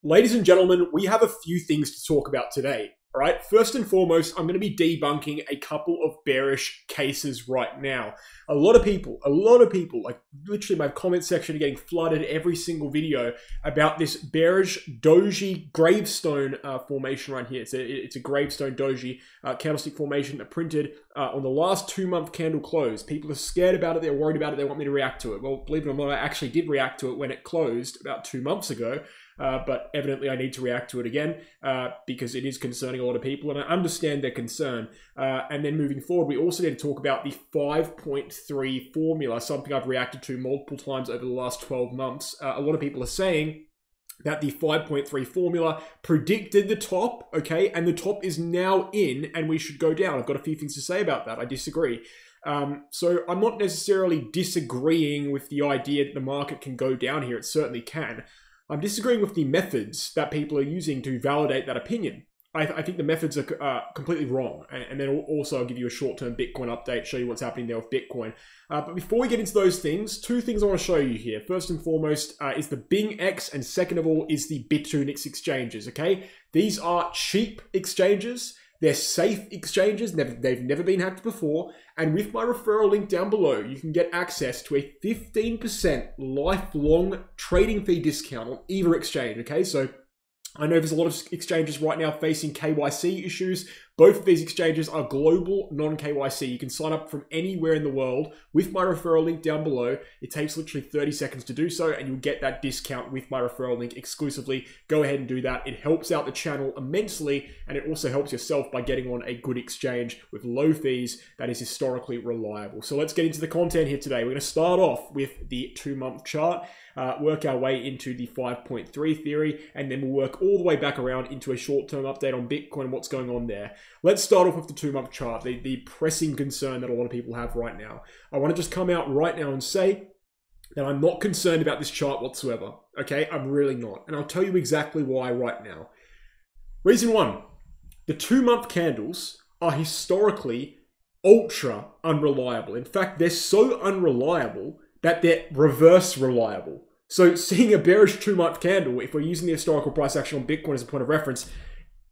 Ladies and gentlemen, we have a few things to talk about today. All right, first and foremost, I'm going to be debunking a couple of bearish cases right now. A lot of people, like literally my comment section are getting flooded every single video about this bearish doji gravestone formation right here. It's a gravestone doji candlestick formation that printed on the last 2-month candle close. People are scared about it, they're worried about it, they want me to react to it. Well, believe it or not, I actually did react to it when it closed about 2 months ago. But evidently I need to react to it again because it is concerning a lot of people, and I understand their concern. And then moving forward, we also need to talk about the 5.3 formula, something I've reacted to multiple times over the last 12 months. A lot of people are saying that the 5.3 formula predicted the top, okay, and the top is now in and we should go down. I've got a few things to say about that. I disagree. So I'm not necessarily disagreeing with the idea that the market can go down here. It certainly can. I'm disagreeing with the methods that people are using to validate that opinion. I think the methods are completely wrong. And then also I'll give you a short-term Bitcoin update, show you what's happening there with Bitcoin. But before we get into those things, two things I want to show you here. First and foremost is the BingX, and second of all is the Bitfinex exchanges, okay? These are cheap exchanges. They're safe exchanges, they've never been hacked before, and with my referral link down below, you can get access to a 15% lifelong trading fee discount on either exchange, okay? So I know there's a lot of exchanges right now facing KYC issues. Both of these exchanges are global non-KYC. You can sign up from anywhere in the world with my referral link down below. It takes literally 30 seconds to do so, and you'll get that discount with my referral link exclusively. Go ahead and do that. It helps out the channel immensely, and it also helps yourself by getting on a good exchange with low fees that is historically reliable. So let's get into the content here today. We're going to start off with the 2-month chart, work our way into the 5.3 theory, and then we'll work all the way back around into a short-term update on Bitcoin and what's going on there. Let's start off with the 2-month chart, the pressing concern that a lot of people have right now. I want to just come out right now and say that I'm not concerned about this chart whatsoever, okay? I'm really not, and I'll tell you exactly why right now. Reason one, the 2-month candles are historically ultra unreliable. In fact, they're so unreliable that they're reverse reliable. So seeing a bearish 2-month candle, if we're using the historical price action on Bitcoin as a point of reference,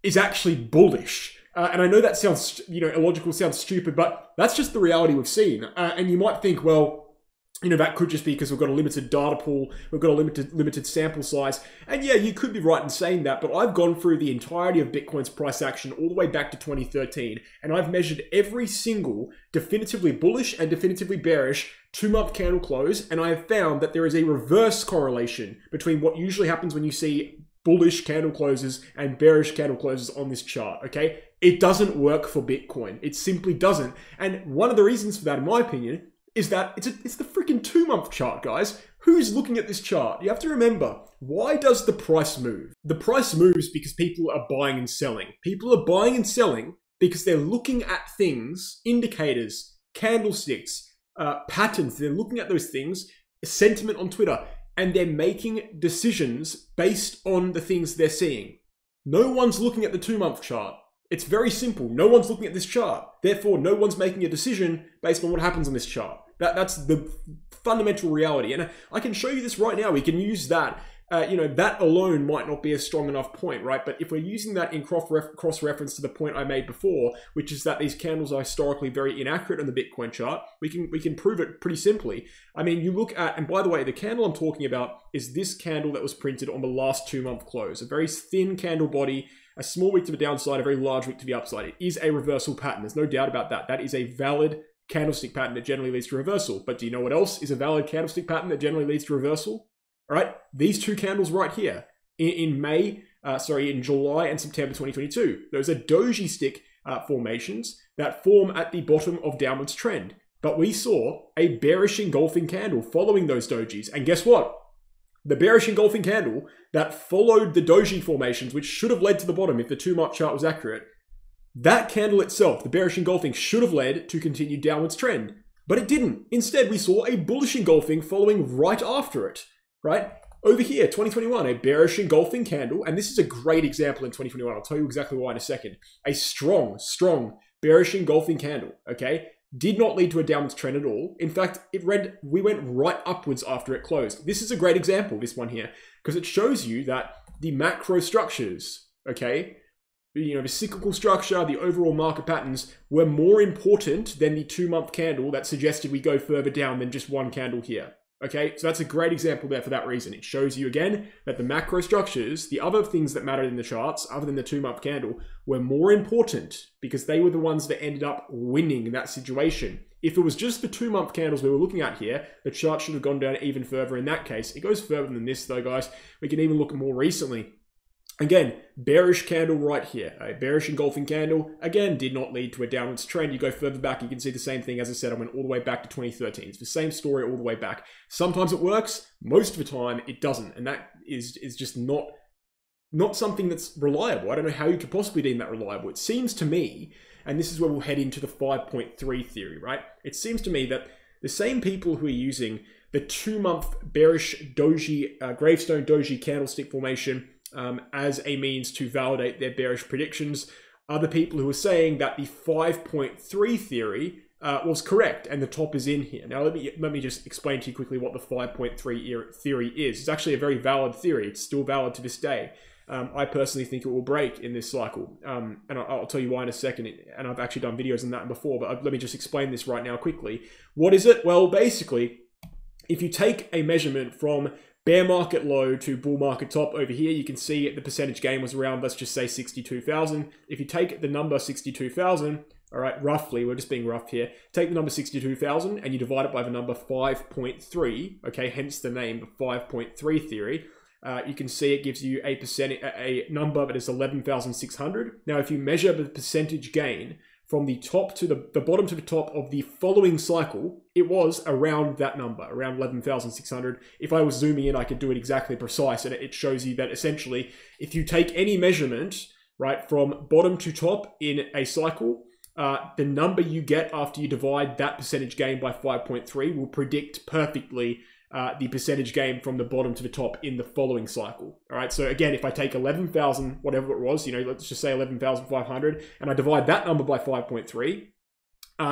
is actually bullish. And I know that sounds, illogical, sounds stupid, but that's just the reality we've seen. And you might think, well, that could just be because we've got a limited data pool, we've got a limited sample size. And yeah, you could be right in saying that, but I've gone through the entirety of Bitcoin's price action all the way back to 2013, and I've measured every single definitively bullish and definitively bearish 2-month candle close, and I have found that there is a reverse correlation between what usually happens when you see bullish candle closes and bearish candle closes on this chart, okay? It doesn't work for Bitcoin. It simply doesn't. And one of the reasons for that, in my opinion, is that it's the freaking 2-month chart, guys. Who's looking at this chart? You have to remember, why does the price move? The price moves because people are buying and selling. People are buying and selling because they're looking at things, indicators, candlesticks, patterns. They're looking at those things, sentiment on Twitter, and they're making decisions based on the things they're seeing. No one's looking at the 2-month chart. It's very simple. No one's looking at this chart. Therefore, no one's making a decision based on what happens on this chart. That's the fundamental reality. And I can show you this right now. We can use that. That alone might not be a strong enough point, right? But if we're using that in cross-reference to the point I made before, which is that these candles are historically very inaccurate on the Bitcoin chart, we can prove it pretty simply. I mean, you look at, and by the way, the candle I'm talking about is this candle that was printed on the last 2-month close. A very thin candle body, a small wick to the downside, a very large wick to the upside. It is a reversal pattern. There's no doubt about that. That is a valid candlestick pattern that generally leads to reversal. But do you know what else is a valid candlestick pattern that generally leads to reversal? All right, these two candles right here in July and September 2022. Those are doji stick formations that form at the bottom of downwards trend. But we saw a bearish engulfing candle following those dojis. And guess what? The bearish engulfing candle that followed the doji formations, which should have led to the bottom if the 2-month chart was accurate, that candle itself, the bearish engulfing, should have led to continued downwards trend. But it didn't. Instead, we saw a bullish engulfing following right after it. Right? Over here, 2021, a bearish engulfing candle, and this is a great example in 2021. I'll tell you exactly why in a second. A strong bearish engulfing candle, okay? Did not lead to a downwards trend at all. In fact, we went right upwards after it closed. This is a great example, this one here, because it shows you that the macro structures, okay, you know, the cyclical structure, the overall market patterns were more important than the 2-month candle that suggested we go further down than just one candle here. Okay, so that's a great example there for that reason. It shows you again that the macro structures, the other things that mattered in the charts, other than the 2-month candle, were more important because they were the ones that ended up winning in that situation. If it was just the 2-month candles we were looking at here, the chart should have gone down even further in that case. It goes further than this though, guys. We can even look at more recently. Again, bearish candle right here. A bearish engulfing candle, again, did not lead to a downwards trend. You go further back, you can see the same thing. As I said, I went all the way back to 2013. It's the same story all the way back. Sometimes it works, most of the time it doesn't. And that is just not something that's reliable. I don't know how you could possibly deem that reliable. It seems to me, and this is where we'll head into the 5.3 theory, right? It seems to me that the same people who are using the 2-month bearish doji, Gravestone Doji candlestick formation as a means to validate their bearish predictions are the people who are saying that the 5.3 theory was correct and the top is in here. Now, let me just explain to you quickly what the 5.3 theory is. It's actually a very valid theory. It's still valid to this day. I personally think it will break in this cycle. And I'll tell you why in a second. And I've actually done videos on that before, but let me just explain this right now quickly. What is it? Well, basically, if you take a measurement from bear market low to bull market top over here, you can see the percentage gain was around, let's just say 62,000. If you take the number 62,000, all right, roughly, we're just being rough here, take the number 62,000 and you divide it by the number 5.3, okay, hence the name, the 5.3 theory. You can see it gives you a number that is 11,600. Now, if you measure the percentage gain from the top to the bottom to the top of the following cycle, it was around that number, around 11,600. If I was zooming in, I could do it exactly precise, and it shows you that essentially, if you take any measurement, right, from bottom to top in a cycle, the number you get after you divide that percentage gain by 5.3 will predict perfectly the percentage gain from the bottom to the top in the following cycle. All right, so again, if I take 11,000, whatever it was, you know, let's just say 11,500, and I divide that number by 5.3,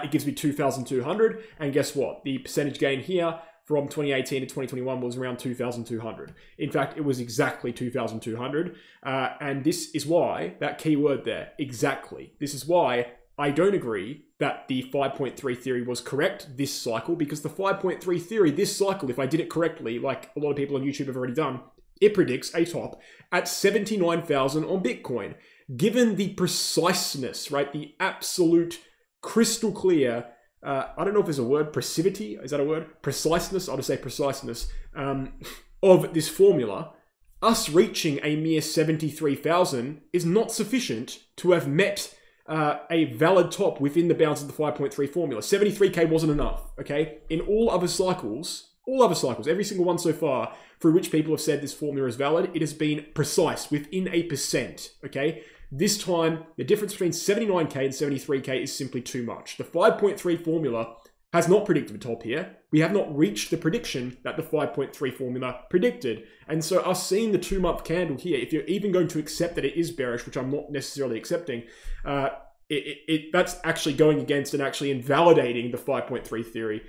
it gives me 2,200. And guess what? The percentage gain here from 2018 to 2021 was around 2,200. In fact, it was exactly 2,200. And this is why, that key word there, exactly. This is why I don't agree that the 5.3 theory was correct this cycle, because the 5.3 theory this cycle, if I did it correctly, like a lot of people on YouTube have already done, it predicts a top at 79,000 on Bitcoin. Given the preciseness, right, the absolute crystal clear, I don't know if there's a word, precision, is that a word? Preciseness, I'll just say preciseness, of this formula, us reaching a mere 73,000 is not sufficient to have met a valid top within the bounds of the 5.3 formula. 73k wasn't enough, okay? In all other cycles, every single one so far, through which people have said this formula is valid, it has been precise, within a percent, okay? This time, the difference between 79k and 73k is simply too much. The 5.3 formula has not predicted the top here. We have not reached the prediction that the 5.3 formula predicted. And so us seeing the 2-month candle here, if you're even going to accept that it is bearish, which I'm not necessarily accepting, that's actually going against and actually invalidating the 5.3 theory.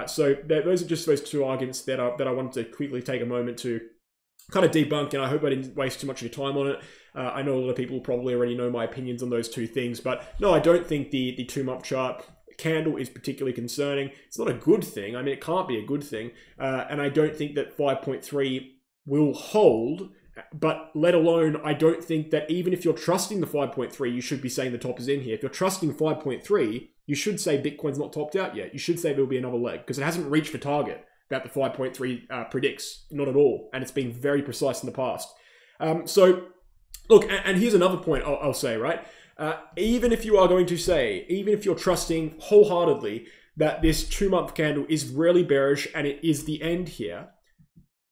So those are just those two arguments that I wanted to quickly take a moment to kind of debunk, and I hope I didn't waste too much of your time on it. I know a lot of people probably already know my opinions on those two things, but no, I don't think the 2-month chart candle is particularly concerning. It's not a good thing. I mean, it can't be a good thing. And I don't think that 5.3 will hold, but let alone, I don't think that even if you're trusting the 5.3, you should be saying the top is in here. If you're trusting 5.3, you should say Bitcoin's not topped out yet. You should say there'll be another leg, because it hasn't reached the target that the 5.3 predicts, not at all. And it's been very precise in the past. So look, and here's another point I'll say, right? Even if you are going to say, even if you're trusting wholeheartedly that this 2-month candle is really bearish and it is the end here,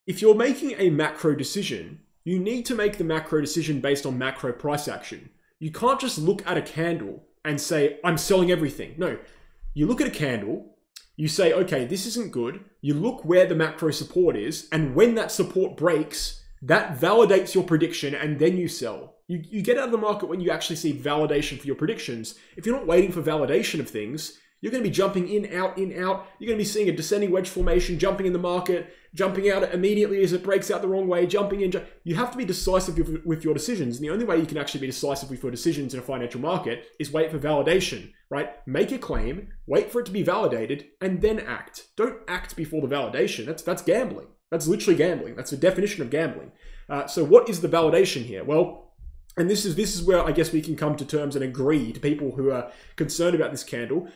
if you're making a macro decision, you need to make the macro decision based on macro price action. You can't just look at a candle and say, I'm selling everything. No, you look at a candle, you say, okay, this isn't good. You look where the macro support is, and when that support breaks, that validates your prediction, and then you sell. You get out of the market when you actually see validation for your predictions. If you're not waiting for validation of things, you're going to be jumping in, out, in, out. You're going to be seeing a descending wedge formation, jumping in the market, jumping out immediately as it breaks out the wrong way, jumping in. You have to be decisive with your decisions. And the only way you can actually be decisive with your decisions in a financial market is wait for validation, right? Make a claim, wait for it to be validated, and then act. Don't act before the validation. That's gambling. That's literally gambling. That's the definition of gambling. So what is the validation here? Well, and this is where I guess we can come to terms and agree to people who are concerned about this candle.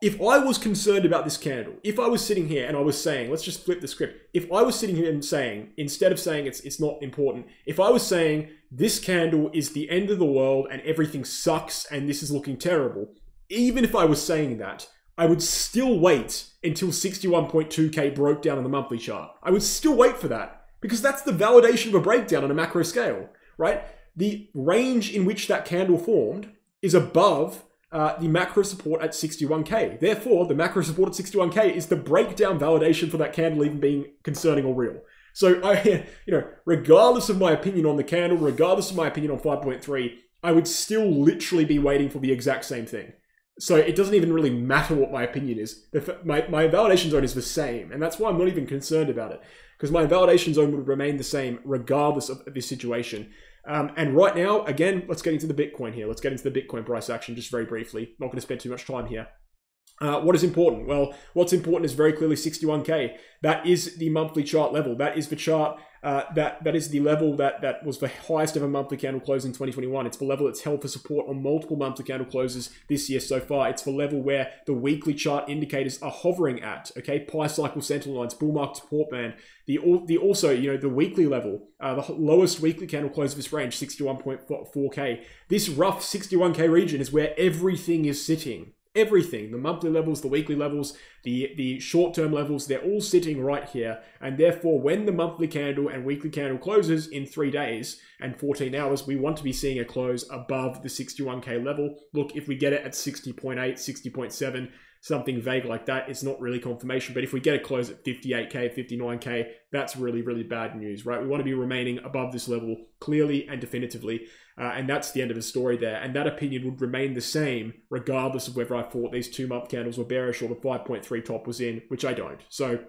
If I was concerned about this candle, if I was sitting here and I was saying, let's just flip the script. If I was sitting here and saying, instead of saying it's not important, if I was saying this candle is the end of the world and everything sucks and this is looking terrible, even if I was saying that, I would still wait until 61.2K broke down on the monthly chart. I would still wait for that because that's the validation of a breakdown on a macro scale, right? The range in which that candle formed is above the macro support at 61K. Therefore, the macro support at 61K is the breakdown validation for that candle even being concerning or real. So, regardless of my opinion on the candle, regardless of my opinion on 5.3, I would still literally be waiting for the exact same thing. So it doesn't even really matter what my opinion is. My validation zone is the same, and that's why I'm not even concerned about it, because my validation zone would remain the same regardless of this situation. And right now, again, let's get into the Bitcoin here. Let's get into the Bitcoin price action just very briefly. Not going to spend too much time here. What is important? Well, what's important is very clearly 61K. That is the monthly chart level. That is the chart. That is the level that was the highest ever monthly candle close in 2021. It's the level that's held for support on multiple monthly candle closes this year so far. It's the level where the weekly chart indicators are hovering at. Okay, pi cycle sentinel lines, bull market support band. The weekly level, the lowest weekly candle close of this range, 61.4K. This rough 61K region is where everything is sitting. Everything, the monthly levels, the weekly levels, the short-term levels, they're all sitting right here. And therefore, when the monthly candle and weekly candle closes in 3 days and 14 hours, we want to be seeing a close above the 61K level. Look, if we get it at 60.8, 60.7, something vague like that, it's not really confirmation. But if we get a close at 58K, 59K, that's really, really bad news, right? We want to be remaining above this level clearly and definitively. And that's the end of the story there. And that opinion would remain the same regardless of whether I thought these 2-month candles were bearish or the 5.3 top was in, which I don't. So,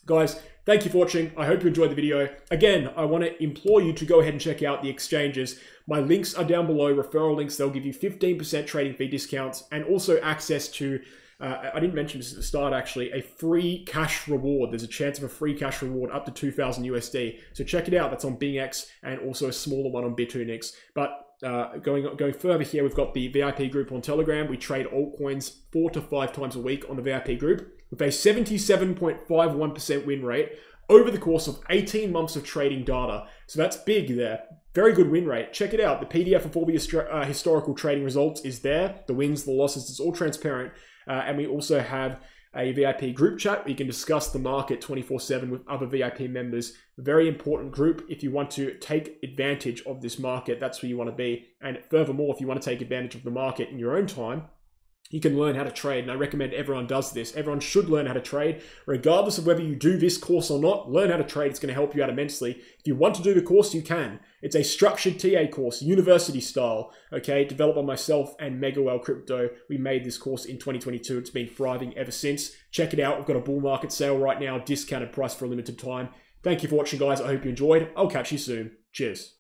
guys, thank you for watching. I hope you enjoyed the video. Again, I want to implore you to go ahead and check out the exchanges. My links are down below, referral links. They'll give you 15% trading fee discounts and also access to I didn't mention this at the start actually, a free cash reward. There's a chance of a free cash reward up to 2,000 USD. So check it out. That's on BingX and also a smaller one on Bitunix. But going further here, we've got the VIP group on Telegram. We trade altcoins 4 to 5 times a week on the VIP group with a 77.51% win rate over the course of 18 months of trading data. So that's big there. Very good win rate. Check it out. The PDF of all the historical trading results is there. The wins, the losses, it's all transparent. And we also have a VIP group chat where you can discuss the market 24/7 with other VIP members. Very important group if you want to take advantage of this market. That's where you want to be. And furthermore, if you want to take advantage of the market in your own time, you can learn how to trade, and I recommend everyone does this. Everyone should learn how to trade, regardless of whether you do this course or not. Learn how to trade. It's going to help you out immensely. If you want to do the course, you can. It's a structured TA course, university style, okay, developed by myself and Megawell Crypto. We made this course in 2022. It's been thriving ever since. Check it out. We've got a bull market sale right now, discounted price for a limited time. Thank you for watching, guys. I hope you enjoyed. I'll catch you soon. Cheers.